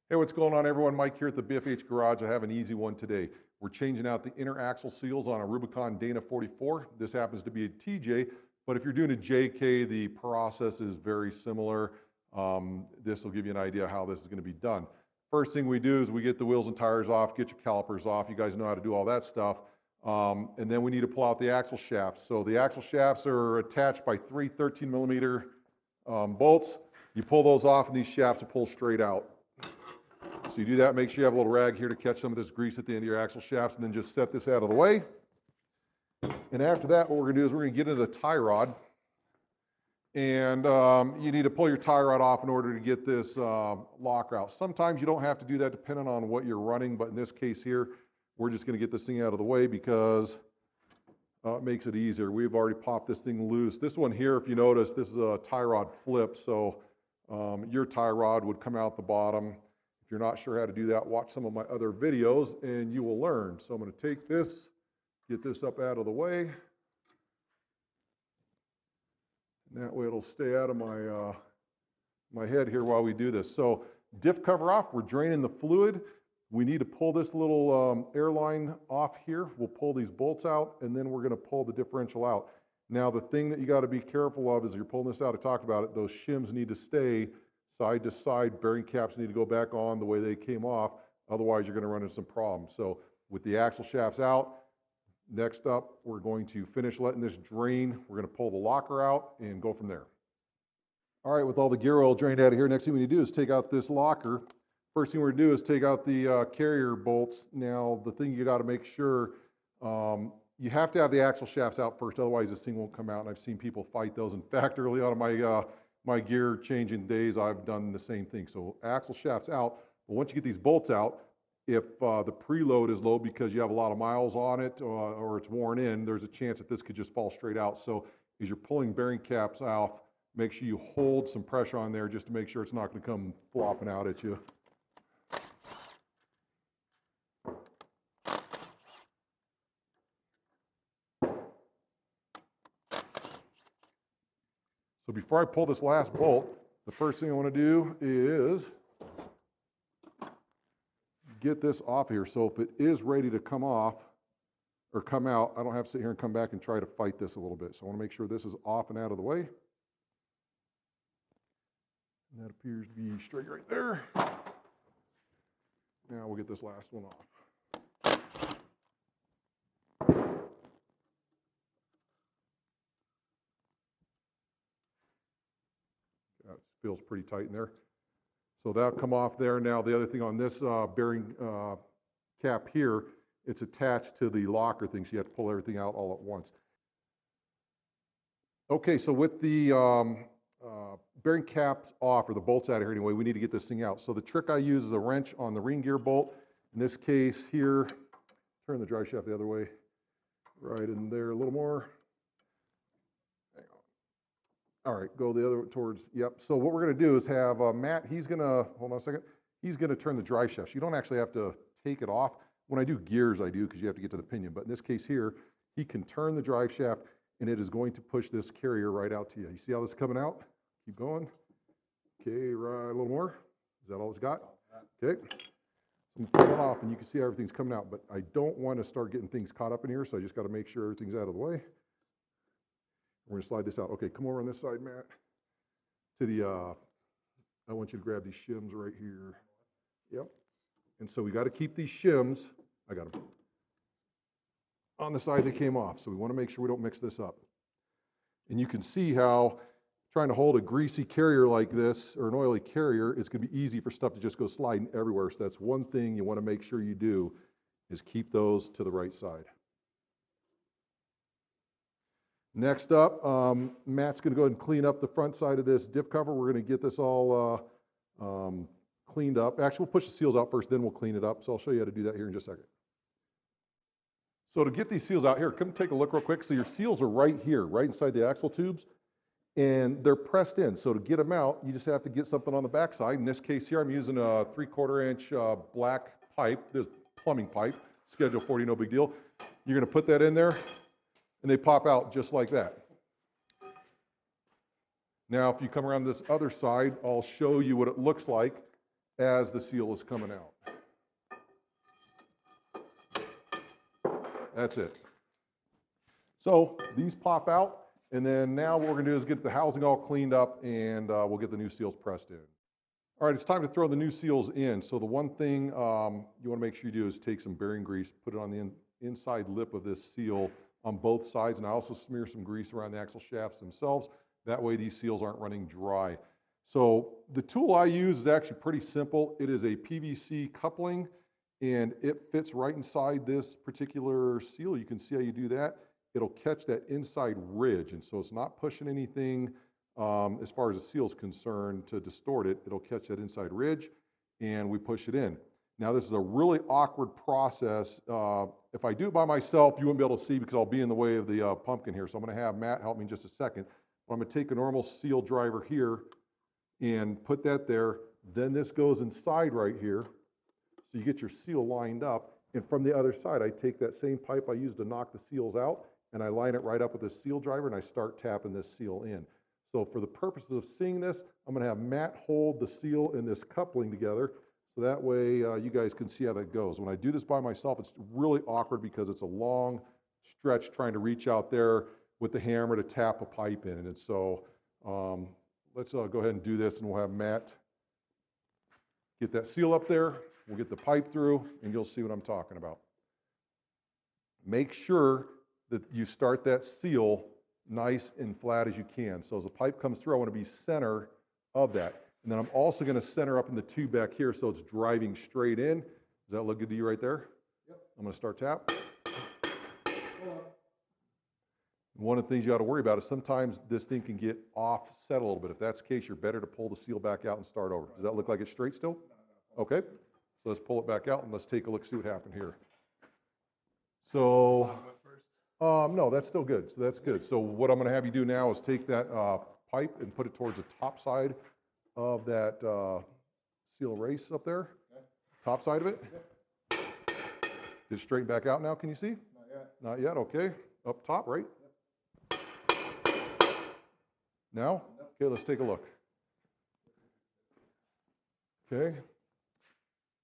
Hey, what's going on, everyone? Mike here at the BFH Garage. I have an easy one today. We're changing out the inner axle seals on a Rubicon Dana 44. This happens to be a TJ, but if you're doing a JK, the process is very similar. This will give you an idea how this is going to be done. First thing we do is we get the wheels and tires off, get your calipers off. You guys know how to do all that stuff. And then we need to pull out the axle shafts. So the axle shafts are attached by three 13mm bolts. You pull those off and these shafts will pull straight out. So you do that, make sure you have a little rag here to catch some of this grease at the end of your axle shafts, and then just set this out of the way. And after that, what we're going to do is we're going to get into the tie rod. And you need to pull your tie rod off in order to get this locker out. Sometimes you don't have to do that depending on what you're running, but in this case here, we're just going to get this thing out of the way because it makes it easier. We've already popped this thing loose. This one here, if you notice, this is a tie rod flip, so your tie rod would come out the bottom. If you're not sure how to do that, watch some of my other videos and you will learn. So I'm going to take this, get this up out of the way. And that way it'll stay out of my head here while we do this. So diff cover off, we're draining the fluid. We need to pull this little airline off here. We'll pull these bolts out and then we're going to pull the differential out. Now the thing that you got to be careful of is you're pulling this out, I talked about it, those shims need to stay side to side. Bearing caps need to go back on the way they came off. Otherwise, you're going to run into some problems. So with the axle shafts out, next up, we're going to finish letting this drain. We're going to pull the locker out and go from there. All right, with all the gear oil drained out of here, next thing we need to do is take out this locker. First thing we're going to do is take out the carrier bolts. Now, the thing you got to make sure, you have to have the axle shafts out first, otherwise this thing won't come out, and I've seen people fight those. In fact, early on in my gear changing days, I've done the same thing. So axle shafts out, but once you get these bolts out, if the preload is low because you have a lot of miles on it or it's worn in, there's a chance that this could just fall straight out. So as you're pulling bearing caps off, make sure you hold some pressure on there just to make sure it's not going to come flopping out at you. So before I pull this last bolt, the first thing I want to do is get this off here. So if it is ready to come off or come out, I don't have to sit here and come back and try to fight this a little bit. So I want to make sure this is off and out of the way. And that appears to be straight right there. Now we'll get this last one off. That feels pretty tight in there. So that'll come off there. Now the other thing on this bearing cap here, it's attached to the locker thing, so you have to pull everything out all at once. Okay, so with the bearing caps off, or the bolts out of here anyway, we need to get this thing out. So the trick I use is a wrench on the ring gear bolt. In this case here, turn the drive shaft the other way, right in there a little more. All right, go the other towards, yep. So what we're going to do is have Matt, he's going to, hold on a second, he's going to turn the drive shaft. You don't actually have to take it off. When I do gears, I do because you have to get to the pinion. But in this case here, he can turn the drive shaft and it is going to push this carrier right out to you. You see how this is coming out? Keep going. Okay, right, a little more. Is that all it's got? Okay. So I'm pulling it off and you can see everything's coming out, but I don't want to start getting things caught up in here, so I just got to make sure everything's out of the way. We're going to slide this out. Okay, come over on this side, Matt. To the, I want you to grab these shims right here. Yep. And so we got to keep these shims, I got them, on the side they came off. So we want to make sure we don't mix this up. And you can see how trying to hold a greasy carrier like this, or an oily carrier, it's going to be easy for stuff to just go sliding everywhere. So that's one thing you want to make sure you do, is keep those to the right side. Next up, Matt's going to go ahead and clean up the front side of this diff cover. We're going to get this all cleaned up. Actually, we'll push the seals out first, then we'll clean it up. So I'll show you how to do that here in just a second. So to get these seals out here, come take a look real quick. So your seals are right here, right inside the axle tubes, and they're pressed in. So to get them out, you just have to get something on the back side. In this case here, I'm using a 3/4 inch black pipe, this plumbing pipe, Schedule 40, no big deal. You're going to put that in there, and they pop out just like that. Now, if you come around this other side, I'll show you what it looks like. as the seal is coming out. That's it. So these pop out, and then now what we're gonna do is get the housing all cleaned up, and we'll get the new seals pressed in. All right, it's time to throw the new seals in. So the one thing you wanna make sure you do is take some bearing grease, put it on the inside lip of this seal on both sides, and I also smear some grease around the axle shafts themselves. That way these seals aren't running dry. So the tool I use is actually pretty simple. It is a PVC coupling, and it fits right inside this particular seal. You can see how you do that. It'll catch that inside ridge, and so it's not pushing anything as far as the seal is concerned to distort it. It'll catch that inside ridge, and we push it in. Now this is a really awkward process. If I do it by myself, you wouldn't be able to see because I'll be in the way of the pumpkin here. So I'm gonna have Matt help me in just a second. But I'm gonna take a normal seal driver here and put that there. Then this goes inside right here. So you get your seal lined up. And from the other side, I take that same pipe I used to knock the seals out, and I line it right up with this seal driver, and I start tapping this seal in. So for the purposes of seeing this, I'm gonna have Matt hold the seal and this coupling together, so that way you guys can see how that goes. When I do this by myself, it's really awkward because it's a long stretch trying to reach out there with the hammer to tap a pipe in. And so let's go ahead and do this, and we'll have Matt get that seal up there. We'll get the pipe through, and you'll see what I'm talking about. Make sure that you start that seal nice and flat as you can. So as the pipe comes through, I want to be center of that. And then I'm also going to center up in the tube back here so it's driving straight in. Does that look good to you right there? Yep. I'm going to start tap. One of the things you got to worry about is sometimes this thing can get offset a little bit. If that's the case, you're better to pull the seal back out and start over. Does that look like it's straight still? Okay. So let's pull it back out and let's take a look, see what happened here. So, no, that's still good. So that's good. So what I'm going to have you do now is take that pipe and put it towards the top side of that seal race up there. Okay. Top side of it. Okay. Did it straighten back out now? Can you see? Not yet. Not yet. Okay. Up top, right? Yep. Now? Okay, let's take a look. Okay.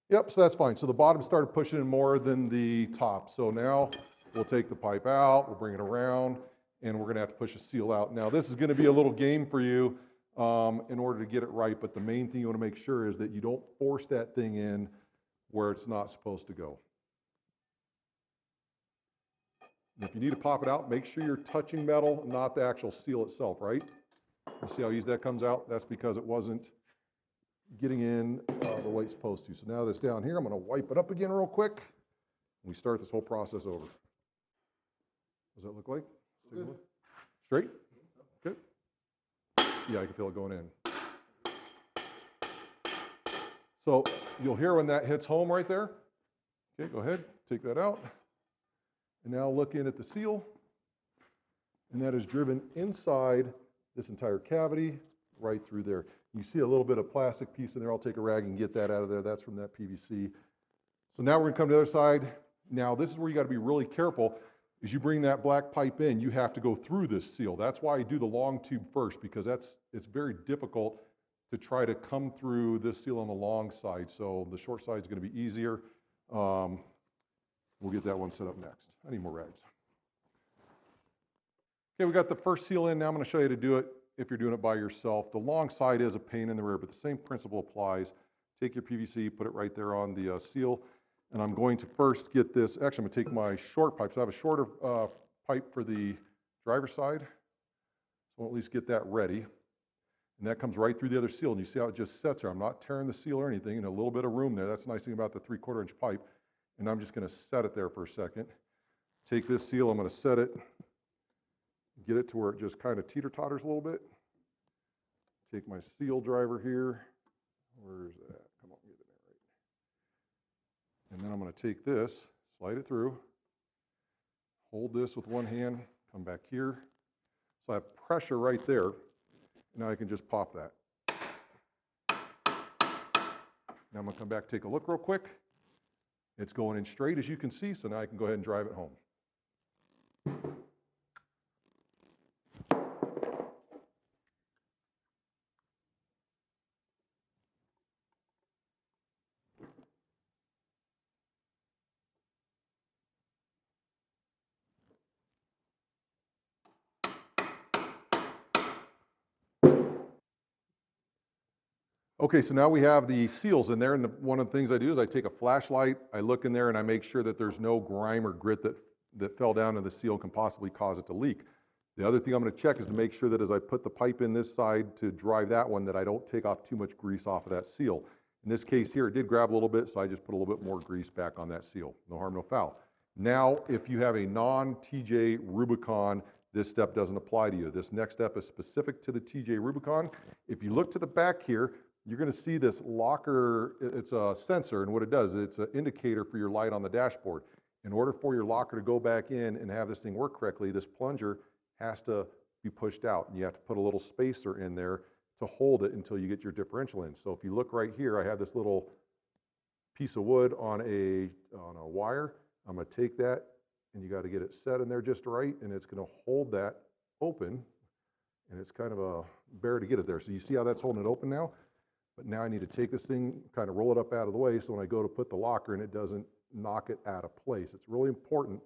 Yep, so that's fine. So the bottom started pushing in more than the top. So now we'll take the pipe out, we'll bring it around, and we're gonna have to push a seal out. Now this is gonna be a little game for you in order to get it right, but the main thing you wanna make sure is that you don't force that thing in where it's not supposed to go. And if you need to pop it out, make sure you're touching metal, not the actual seal itself, right? You see how easy that comes out? That's because it wasn't getting in the way it's supposed to. So now that's down here, I'm gonna wipe it up again real quick, and we start this whole process over. Does that look like? Look. Straight? Good. Yeah, I can feel it going in. So you'll hear when that hits home right there. Okay, go ahead, take that out. And now look in at the seal, and that is driven inside this entire cavity right through there. You see a little bit of plastic piece in there. I'll take a rag and get that out of there. That's from that PVC. So now we're gonna come to the other side. Now this is where you gotta be really careful. As you bring that black pipe in, you have to go through this seal. That's why I do the long tube first, because it's very difficult to try to come through this seal on the long side. So the short side is gonna be easier. We'll get that one set up next. I need more rags. Okay, we got the first seal in. Now I'm gonna show you how to do it if you're doing it by yourself. The long side is a pain in the rear, but the same principle applies. Take your PVC, put it right there on the seal, and I'm going to first get this, actually I'm gonna take my short pipe. So I have a shorter pipe for the driver's side. So I'll at least get that ready. And that comes right through the other seal, and you see how it just sets there. I'm not tearing the seal or anything, and a little bit of room there. That's the nice thing about the 3/4 inch pipe. And I'm just gonna set it there for a second. Take this seal, I'm gonna set it, get it to where it just kind of teeter-totters a little bit. Take my seal driver here. Where's that? Come on, get it there, right. And then I'm gonna take this, slide it through, hold this with one hand, come back here. So I have pressure right there. Now I can just pop that. Now I'm gonna come back, take a look real quick. It's going in straight, as you can see, so now I can go ahead and drive it home. Okay, so now we have the seals in there, and one of the things I do is I take a flashlight, I look in there, and I make sure that there's no grime or grit that fell down in the seal and can possibly cause it to leak. The other thing I'm going to check is to make sure that as I put the pipe in this side to drive that one, that I don't take off too much grease off of that seal. In this case here, it did grab a little bit, so I just put a little bit more grease back on that seal. No harm, no foul. Now, if you have a non-TJ Rubicon, this step doesn't apply to you. This next step is specific to the TJ Rubicon. If you look to the back here, you're going to see this locker. It's a sensor, and what it does, it's an indicator for your light on the dashboard. In order for your locker to go back in and have this thing work correctly, this plunger has to be pushed out, and you have to put a little spacer in there to hold it until you get your differential in. So if you look right here, I have this little piece of wood on a wire. I'm going to take that, and you got to get it set in there just right, and it's going to hold that open, and it's kind of a bear to get it there. So you see how that's holding it open now? But now I need to take this thing, kind of roll it up out of the way, so when I go to put the locker in, it doesn't knock it out of place. It's really important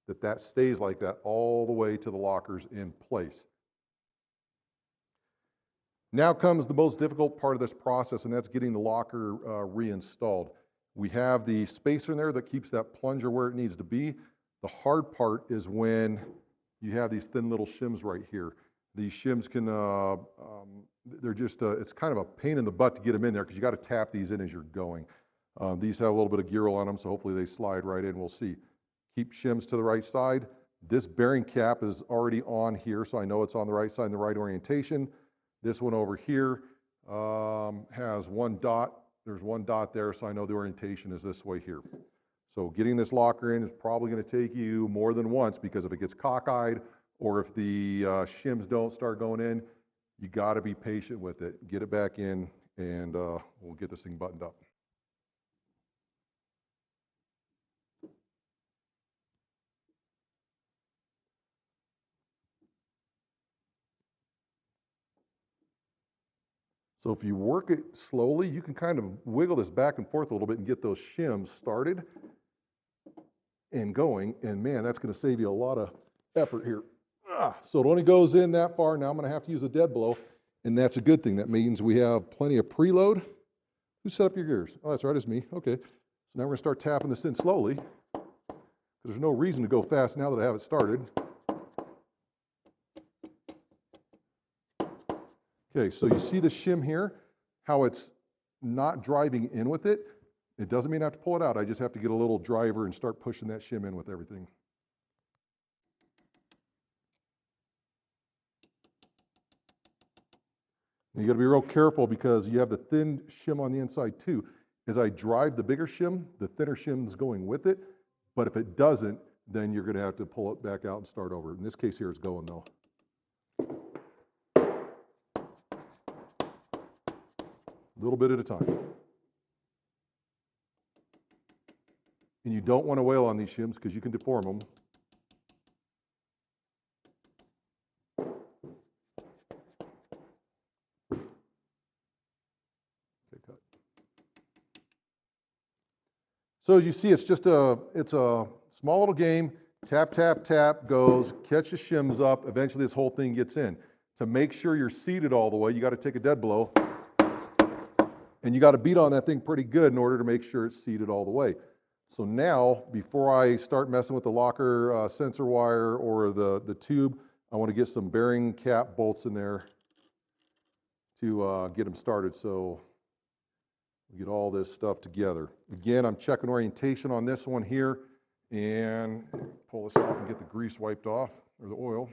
that that stays like that all the way to the locker's in place. Now comes the most difficult part of this process, and that's getting the locker reinstalled. We have the spacer in there that keeps that plunger where it needs to be. The hard part is when you have these thin little shims right here. These shims can, they're just, it's kind of a pain in the butt to get them in there because you got to tap these in as you're going. These have a little bit of gear roll on them, so hopefully they slide right in. We'll see. Keep shims to the right side. This bearing cap is already on here, so I know it's on the right side in the right orientation. This one over here has one dot. There's one dot there, so I know the orientation is this way here. So getting this locker in is probably going to take you more than once, because if it gets cockeyed or if the shims don't start going in, you got to be patient with it. Get it back in, and we'll get this thing buttoned up. So if you work it slowly, you can kind of wiggle this back and forth a little bit and get those shims started and going. And man, that's going to save you a lot of effort here. So it only goes in that far. Now I'm going to have to use a dead blow, and that's a good thing. That means we have plenty of preload. Who set up your gears? Oh, that's right, it's me. Okay. So now we're going to start tapping this in slowly, because there's no reason to go fast now that I have it started. Okay, so you see the shim here, how it's not driving in with it. It doesn't mean I have to pull it out. I just have to get a little driver and start pushing that shim in with everything. And you got to be real careful, because you have the thin shim on the inside too. As I drive the bigger shim, the thinner shim's going with it. But if it doesn't, then you're going to have to pull it back out and start over. In this case here, it's going though. A little bit at a time. And you don't want to wail on these shims, because you can deform them. Okay, cut. So as you see, it's a small little game. Tap, tap, tap goes, catch the shims up. Eventually this whole thing gets in. To make sure you're seated all the way, you got to take a dead blow. And you got to beat on that thing pretty good in order to make sure it's seated all the way. So now, before I start messing with the locker sensor wire or the tube, I want to get some bearing cap bolts in there to get them started. So we get all this stuff together. Again, I'm checking orientation on this one here, and pull this off and get the grease wiped off, or the oil.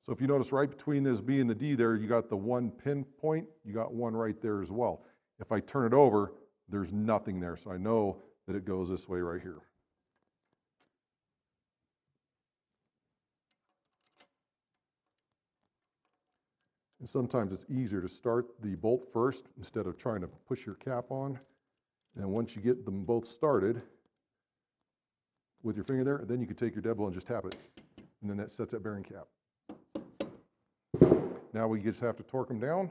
So if you notice right between this B and the D there, you got the one pinpoint, you got one right there as well. If I turn it over, there's nothing there, so I know that it goes this way right here. And sometimes it's easier to start the bolt first instead of trying to push your cap on. And once you get them both started with your finger there, then you can take your dead blow and just tap it. And then that sets that bearing cap. Now we just have to torque them down.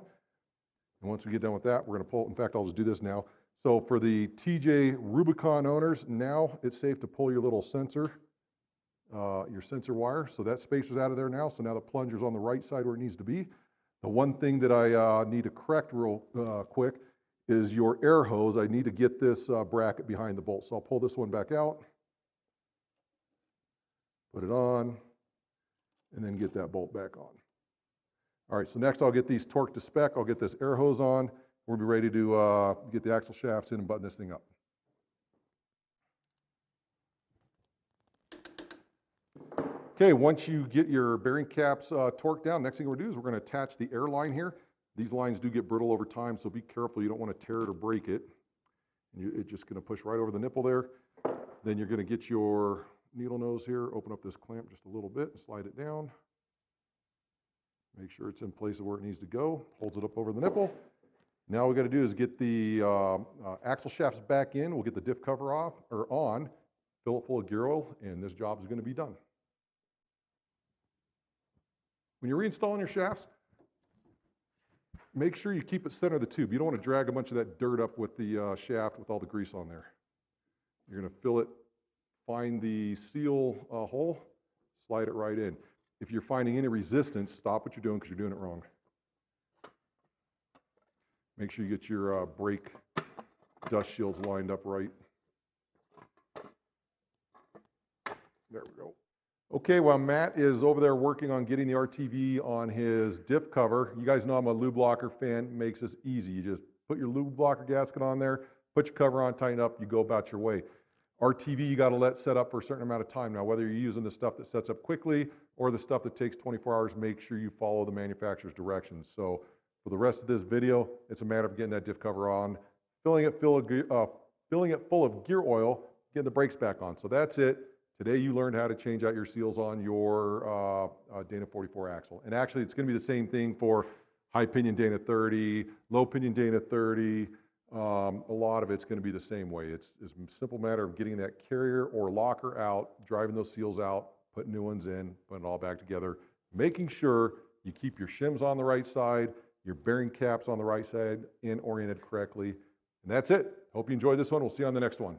And once we get done with that, we're going to pull. In fact, I'll just do this now. So for the TJ Rubicon owners, now it's safe to pull your little sensor, your sensor wire. So that spacer's out of there now. So now the plunger's on the right side where it needs to be. The one thing that I need to correct real quick is your air hose. I need to get this bracket behind the bolt. So I'll pull this one back out, put it on, and then get that bolt back on. All right, so next I'll get these torqued to spec. I'll get this air hose on. We'll be ready to get the axle shafts in and button this thing up. Okay, once you get your bearing caps torqued down, next thing we're going to do is we're going to attach the air line here. These lines do get brittle over time, so be careful. You don't want to tear it or break it. It's just going to push right over the nipple there. Then you're going to get your needle nose here, open up this clamp just a little bit and slide it down. Make sure it's in place of where it needs to go. Holds it up over the nipple. Now what we got to do is get the axle shafts back in. We'll get the diff cover off or on, fill it full of gear oil, and this job is going to be done. When you're reinstalling your shafts, make sure you keep it center of the tube. You don't want to drag a bunch of that dirt up with the shaft with all the grease on there. You're going to fill it, find the seal hole, slide it right in. If you're finding any resistance, stop what you're doing because you're doing it wrong. Make sure you get your brake dust shields lined up right. There we go. Okay, while Matt is over there working on getting the RTV on his diff cover, you guys know I'm a lube locker fan. It makes this easy. You just put your lube locker gasket on there, put your cover on, tighten up, you go about your way. RTV you got to let set up for a certain amount of time. Now, whether you're using the stuff that sets up quickly or the stuff that takes 24 hours, make sure you follow the manufacturer's directions. So for the rest of this video, it's a matter of getting that diff cover on, filling it full of gear oil, getting the brakes back on. So that's it. Today you learned how to change out your seals on your Dana 44 axle. And actually it's going to be the same thing for high pinion Dana 30, low pinion Dana 30. A lot of it's going to be the same way. It's a simple matter of getting that carrier or locker out, driving those seals out, putting new ones in, putting it all back together, making sure you keep your shims on the right side, your bearing caps on the right side and oriented correctly. And that's it. Hope you enjoyed this one. We'll see you on the next one.